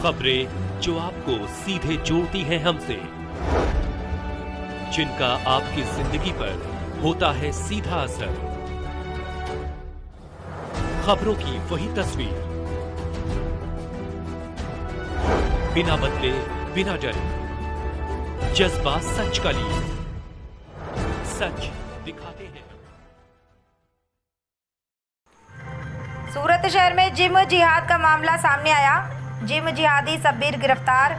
खबरें जो आपको सीधे जोड़ती हैं हमसे, जिनका आपकी जिंदगी पर होता है सीधा असर। खबरों की वही तस्वीर, बिना बदले बिना डरे, जज्बा सच का लिए, सच दिखाते हैं। सूरत शहर में जिम जिहाद का मामला सामने आया। जिम जिहादी शब्बीर गिरफ्तार।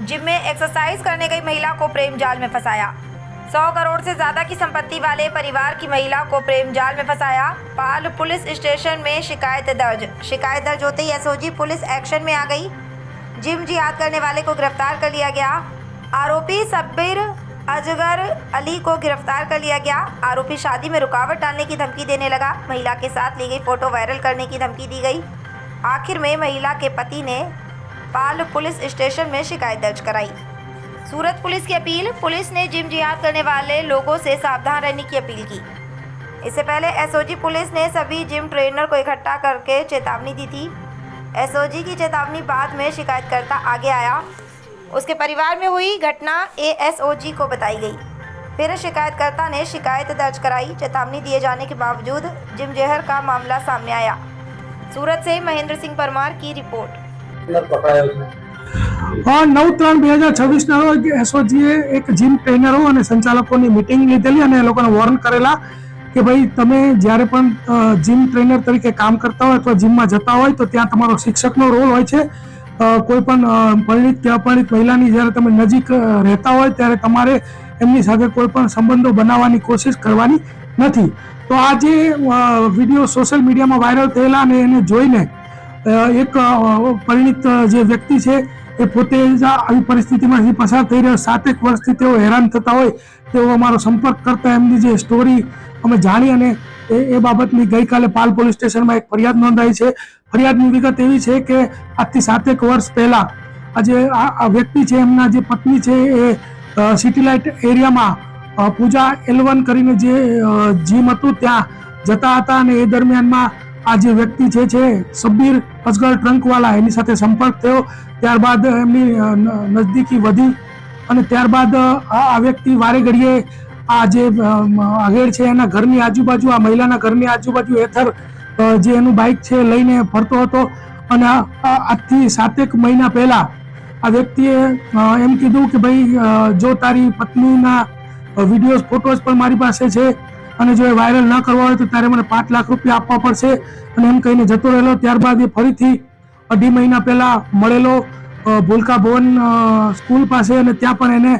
जिम में एक्सरसाइज करने गई महिला को प्रेम जाल में फंसाया। 100 करोड़ से ज्यादा की संपत्ति वाले परिवार की महिला को प्रेम जाल में फंसाया। पाल पुलिस स्टेशन में शिकायत दर्ज होते ही एसओजी पुलिस एक्शन में आ गई। जिम जिहाद करने वाले को गिरफ्तार कर लिया गया। आरोपी शब्बीर अजगर अली को गिरफ्तार कर लिया गया। आरोपी शादी में रुकावट डालने की धमकी देने लगा। महिला के साथ ली गई फोटो वायरल करने की धमकी दी गई। आखिर में महिला के पति ने पाल पुलिस स्टेशन में शिकायत दर्ज कराई। सूरत पुलिस की अपील। पुलिस ने जिम जिहाद करने वाले लोगों से सावधान रहने की अपील की। इससे पहले एसओजी पुलिस ने सभी जिम ट्रेनर को इकट्ठा करके चेतावनी दी थी। एसओजी की चेतावनी बाद में शिकायतकर्ता आगे आया। उसके परिवार में हुई घटना एएसओजी को बताई गई। फिर शिकायतकर्ता ने शिकायत दर्ज कराई। चेतावनी दिए जाने के बावजूद जिम जहर का मामला सामने आया। सूरत से महेंद्र सिंह परमार की रिपोर्ट। 9/3/2026 ના રોજ એસઓજીએ એક જીમ ટ્રેનરો અને સંચાલકોની મીટિંગ લીધેલી અને એ લોકોને વોર્ન કરેલા કે ભાઈ તમે જ્યારે પણ જીમ ટ્રેનર તરીકે કામ કરતા હોય અથવા જીમમાં જતા હોય તો ત્યાં તમારો શિક્ષકનો રોલ હોય છે। કોઈ પણ પરિણીત કે અપરિણીત મહિલાની જ્યારે તમે નજીક રહેતા હોય ત્યારે તમારે એમની સાથે કોઈ પણ સંબંધો બનાવવાની કોશિશ કરવાની નથી। તો આ જે વિડીયો સોશિયલ મીડિયામાં વાયરલ થયેલા અને એને જોઈને એક પરિણીત જે વ્યક્તિ છે એ પોતે જ આવી પરિસ્થિતિમાંથી પસાર થઈ રહ્યો 7 વર્ષથી તેઓ હેરાન થતા હોય તેઓ અમારો સંપર્ક કરતા એમની જે સ્ટોરી અમે જાણી અને એ બાબતની ગઈકાલે પાલ પોલીસ સ્ટેશનમાં એક ફરિયાદ નોંધાઈ છે। ફરિયાદની વિગત એવી છે કે આજથી 7 વર્ષ પહેલા આજે આ વ્યક્તિ છે એમના જે પત્ની છે એ સિટી લાઇટ એરિયામાં પૂજા L1 કરીને જે જીમ હતું ત્યાં જતા હતા અને એ દરમિયાનમાં આ જે વ્યક્તિ છે શબ્બીર અજગર ટ્રંકવાલા એની સાથે સંપર્ક થયો। ત્યારબાદ એમની નજદીકી વધી અને ત્યારબાદ આ વ્યક્તિ વારે ઘડીએ આ જે આગળ છે એના ઘરની આજુબાજુ આ મહિલાના ઘરની આજુબાજુ એથર જે એનું બાઇક છે લઈને ફરતો હતો અને આજથી 7 મહિના પહેલા આ વ્યક્તિએ એમ કીધું કે ભાઈ જો તારી પત્નીના વિડીયોઝ ફોટોઝ પણ મારી પાસે છે અને જો એ વાયરલ ન કરવા હોય તો તારે મને 5 લાખ રૂપિયા આપવા પડશે અને એમ કહીને જતો રહેલો। ત્યારબાદ એ ફરીથી 2.5 મહિના પહેલા મળેલો ભૂલકા ભવન સ્કૂલ પાસે અને ત્યાં પણ એને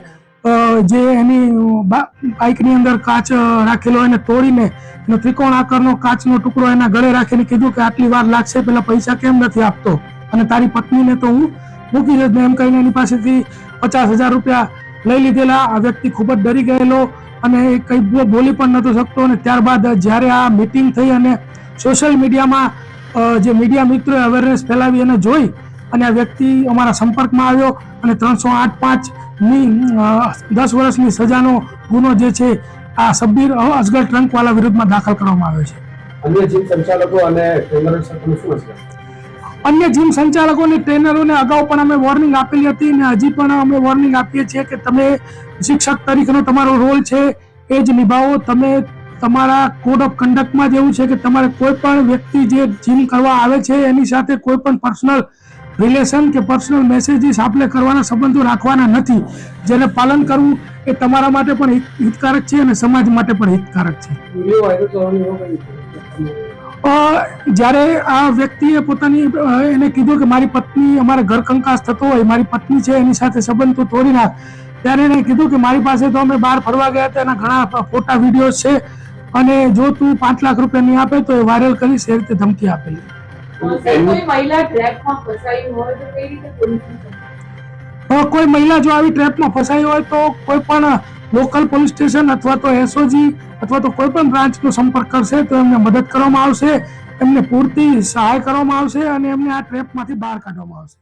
જે એની બાઇકની અંદર કાચ રાખેલો એને તોડીને એનો ત્રિકોણ આકારનો કાચનો ટુકડો એના ગળે રાખીને કીધું કે આટલી વાર લાગશે, પેલા પૈસા કેમ નથી આપતો અને તારી પત્નીને તો હું મૂકી જ એમ કહીને એની પાસેથી 50,000 રૂપિયા લઈ લીધેલા। આ વ્યક્તિ ખૂબ જ ડરી ગયેલો અને એ કંઈ બોલી પણ નહોતો શકતો અને ત્યારબાદ જ્યારે આ મીટિંગ થઈ અને સોશિયલ મીડિયામાં જે મીડિયા મિત્રોએ અવેરનેસ ફેલાવી એને જોઈ અને આ વ્યક્તિ અમારા સંપર્કમાં આવ્યો અને 308(5)ની 10 વર્ષની સજાનો ગુનો જે છે આ શબ્બીર અજગર ટ્રંકવાલા વિરુદ્ધમાં દાખલ કરવામાં આવ્યો છે। અન્ય જીમ સંચાલકો અને ટ્રેનરો સાથે શું હશે? અન્ય જીમ સંચાલકો અને ટ્રેનરોને અગાઉ પણ અમે વોર્નિંગ આપેલી હતી અને હજી પણ અમે વોર્નિંગ આપીએ છીએ કે તમે શિક્ષક તરીકેનો તમારો રોલ છે એ જ નિભાવો। તમે તમારા કોડ ઓફ કન્ડક્ટમાં જ એવું છે કે તમારે કોઈ પણ વ્યક્તિ જે જીમ કરવા આવે છે એની સાથે કોઈ પણ પર્સનલ રિલેશન કે પર્સનલ મેસેજીસ આપણે કરવાના સંબંધો રાખવાના નથી। જેને પાલન કરવું એ તમારા માટે પણ હિતકારક છે અને સમાજ માટે પણ હિતકારક છે। જ્યારે આ વ્યક્તિએ પોતાની એને કીધું કે મારી પત્ની અમારે ઘર કંકાસ થતો હોય, મારી પત્ની છે એની સાથે સંબંધ તો તોડી નાખ, ત્યારે એને કીધું કે મારી પાસે તો અમે બહાર ફરવા ગયા હતા એના ઘણા ફોટા વિડીયોઝ છે અને જો તું 5 લાખ રૂપિયા નહીં આપે તો એ વાયરલ કરીશ, એ રીતે ધમકી આપેલી। કોઈ મહિલા જો આવી ટ્રેપમાં ફસાઈ હોય તો કોઈ પણ લોકલ પોલીસ સ્ટેશન અથવા તો એસઓજી અથવા તો કોઈ પણ બ્રાન્ચનો સંપર્ક કરશે તો એમને મદદ કરવામાં આવશે, એમને પૂરતી સહાય કરવામાં આવશે અને એમને આ ટ્રેપમાંથી બહાર કાઢવામાં આવશે।